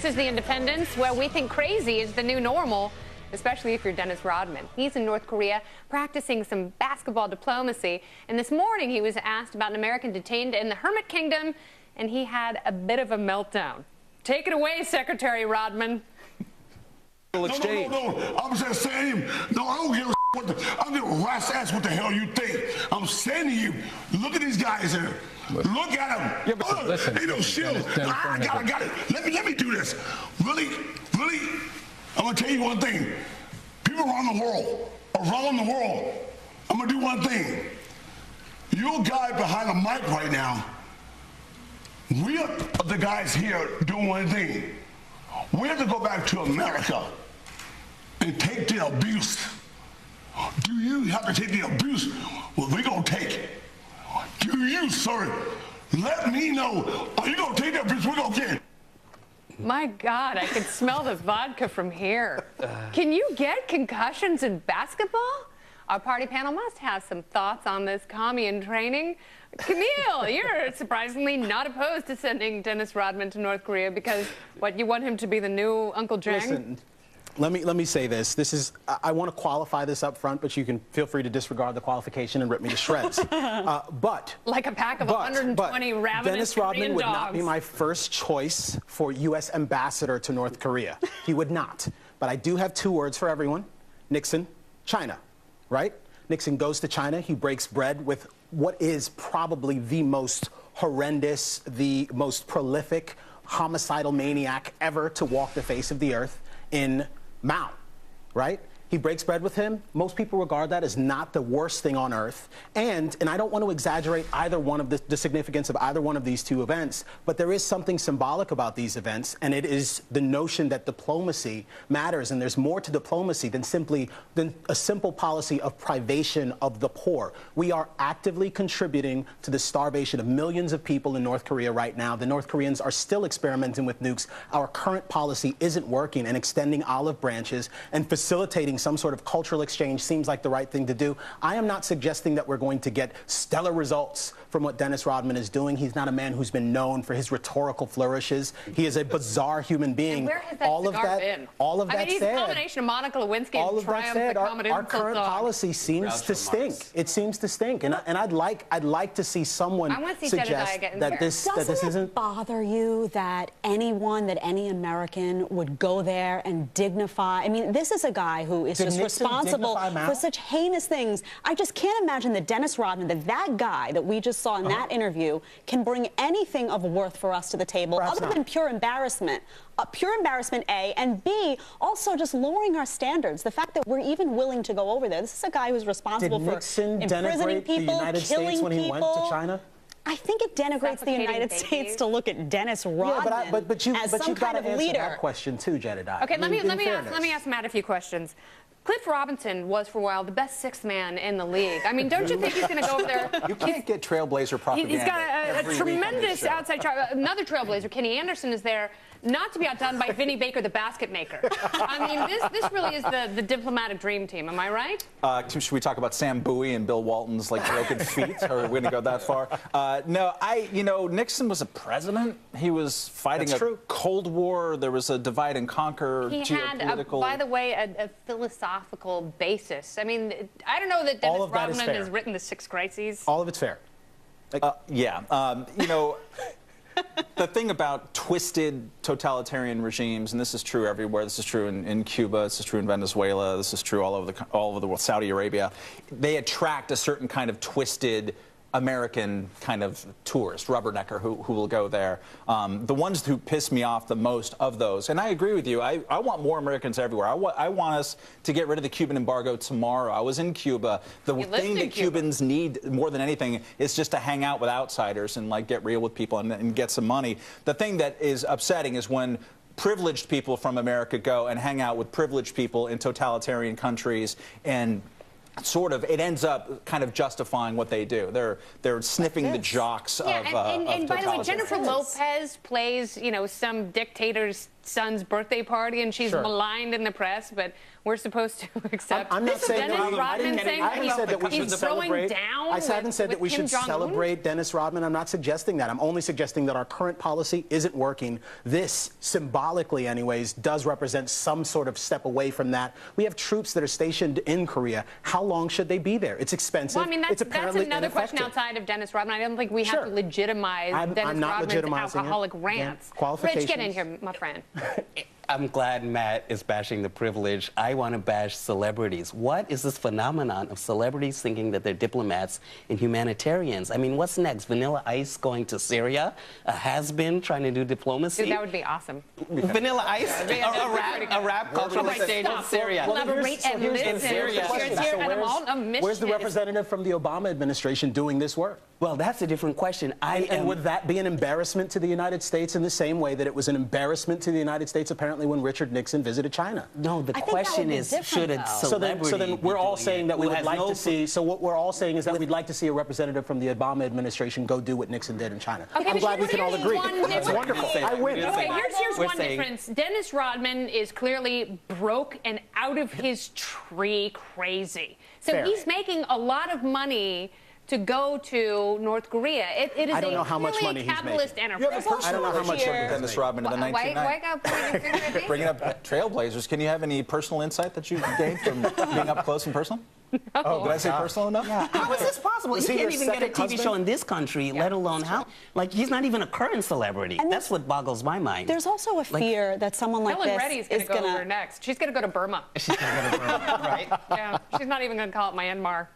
This is the Independence. Well, we think crazy is the new normal, especially if you're Dennis Rodman. He's in North Korea practicing some basketball diplomacy. And this morning he was asked about an American detained in the Hermit Kingdom, and he had a bit of a meltdown. Take it away, Secretary Rodman. No, I'm just saying, no, I don't give a what the, I don't give a rat's ass what the hell you think. I'm saying to you, look at these guys here. Look at them. Yeah, but listen, ain't no shield. I got it. Let me do this. Really, I'm gonna tell you one thing. People around the world, I'm gonna do one thing. You're a guy behind a mic right now. We are the guys here doing one thing. We have to go back to America and take the abuse. Do you have to take the abuse? Well, we're going to take it. Do you, sir? Let me know. Are you going to take the abuse? We're going to get it. My God, I can smell the vodka from here. Can you get concussions in basketball? Our party panel must have some thoughts on this commie in training. Camille, you're surprisingly not opposed to sending Dennis Rodman to North Korea because, what, you want him to be the new Uncle Jang? Listen, let me say this. I want to qualify this up front, but you can feel free to disregard the qualification and rip me to shreds. But like a pack of 120 ravenous Dennis Rodman Korean would dogs. not be my first choice for U.S. ambassador to North Korea. He would not. But I do have two words for everyone: Nixon, China. Right? Nixon goes to China. He breaks bread with what is probably the most horrendous, the most prolific homicidal maniac ever to walk the face of the earth in Mao, right? He breaks bread with him. Most people regard that as not the worst thing on earth. And I don't want to exaggerate either one of the significance of either one of these two events, but there is something symbolic about these events, and it is the notion that diplomacy matters, and there's more to diplomacy than a simple policy of privation of the poor. We are actively contributing to the starvation of millions of people in North Korea right now. The North Koreans are still experimenting with nukes. Our current policy isn't working, and extending olive branches and facilitating some sort of cultural exchange seems like the right thing to do. I am not suggesting that we're going to get stellar results from what Dennis Rodman is doing. He's not a man who's been known for his rhetorical flourishes. He is a bizarre human being. And where has that cigar been? All of that I mean, he's said, a combination of Monica Lewinsky all and of that Triumph said, the Commodore our current policy seems to stink. It seems to stink, and I'd like to see someone suggest that this isn't. Doesn't it bother you that any American would go there and dignify? I mean, this is a guy who is just responsible for such heinous things. I just can't imagine that Dennis Rodman, that guy that we just saw in that interview, can bring anything of worth for us to the table other than pure embarrassment. Pure embarrassment, A, and B, also just lowering our standards. The fact that we're even willing to go over there. This is a guy who's responsible for imprisoning people, killing people. When he went to China? I think it denigrates the United States to look at Dennis Rodman as some kind of leader. That question too, Jedediah. Okay, let me ask Matt a few questions. Cliff Robinson was for a while the best sixth man in the league. I mean, don't you think he's going to go over there? You can't get trailblazer propaganda. He's got a tremendous outside another trailblazer. Kenny Anderson is there, not to be outdone by Vinny Baker, the basket maker. I mean, this really is the diplomatic dream team. Am I right? Should we talk about Sam Bowie and Bill Walton's broken feet? Or are we going to go that far? No, Nixon was a president. He was fighting Cold War. There was a divide and conquer geopolitical. By the way, a philosophical basis. I mean, I don't know that Dennis Rodman has written the Six Crises. All of it's fair. The thing about twisted totalitarian regimes, and this is true everywhere, this is true in Cuba, this is true in Venezuela, this is true all over the world, Saudi Arabia, they attract a certain kind of twisted American kind of tourist, rubbernecker, who will go there. The ones who piss me off the most of those, and I agree with you, I want more Americans everywhere. I want us to get rid of the Cuban embargo tomorrow. I was in Cuba. The thing that Cubans need more than anything is just to hang out with outsiders and get real with people and get some money. The thing that is upsetting is when privileged people from America go and hang out with privileged people in totalitarian countries, and it ends up kind of justifying what they do. They're sniffing the jocks of and by the way, totalitarianism. Jennifer Lopez plays, some dictator's son's birthday party, and she's maligned in the press, but we're supposed to accept. I'm not saying Dennis Rodman saying that he's throwing down. I haven't said that we should celebrate Dennis Rodman. I'm not suggesting that. I'm only suggesting that our current policy isn't working. This, symbolically anyways, does represent some sort of step away from that. We have troops that are stationed in Korea. How long should they be there? It's expensive. Well, I mean, that's another ineffective. question outside of Dennis Rodman. I don't think we have to legitimize Dennis Rodman's alcoholic rants. Rich, get in here, my friend. I'm glad Matt is bashing the privilege. I want to bash celebrities. What is this phenomenon of celebrities thinking that they're diplomats and humanitarians? I mean, what's next? Vanilla Ice going to Syria? A has-been trying to do diplomacy? Dude, that would be awesome. Vanilla Ice? a rap cultural exchange in Syria. Collaborate and listen. Where's the representative from the Obama administration doing this work? Well, that's a different question. And would that be an embarrassment to the United States in the same way that it was an embarrassment to the United States apparently when Richard Nixon visited China? No, the question is, should a celebrity So then we're all saying that we would like to see, so what we're all saying is that we'd like to see a representative from the Obama administration go do what Nixon did in China. Okay, I'm glad we can all agree. That's wonderful. I win. Okay, here's one difference. Dennis Rodman is clearly broke and out of his tree crazy. So he's making a lot of money to go to North Korea. It is I don't know how much money a capitalist enterprise. I don't know how much money Dennis Rodman in the 1990s. Bringing up Trailblazers, can you have any personal insight that you gained from being up close and personal? Oh, did I say personal enough? Yeah. How is this possible? You can't even get a TV show in this country, let alone how. Like, he's not even a current celebrity. And that's what boggles my mind. There's also a fear that someone like Helen this Reddy's going to go over next. She's going to go to Burma. She's going to go to Burma, right? Yeah, she's not even going to call it Myanmar.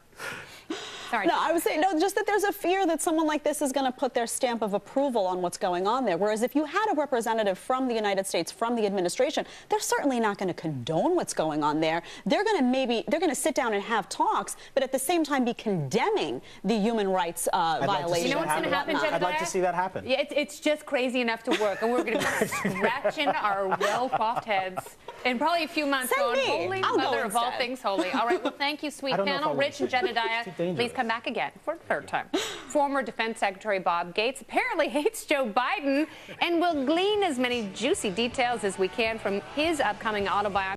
Sorry. No, I was saying, no, just that there's a fear that someone like this is going to put their stamp of approval on what's going on there. Whereas if you had a representative from the United States, from the administration, they're certainly not going to condone what's going on there. They're going to sit down and have talks, but at the same time be condemning the human rights violations. You know what's going to happen, Jedediah? I'd like to see that happen. Yeah, it's just crazy enough to work, and we're going to be scratching our well-coiffed heads in probably a few months going, holy mother of all things holy. All right, well, thank you, sweet panel. Rich and Jedediah, please come back again for the third time. Former Defense Secretary Bob Gates apparently hates Joe Biden, and will glean as many juicy details as we can from his upcoming autobiography.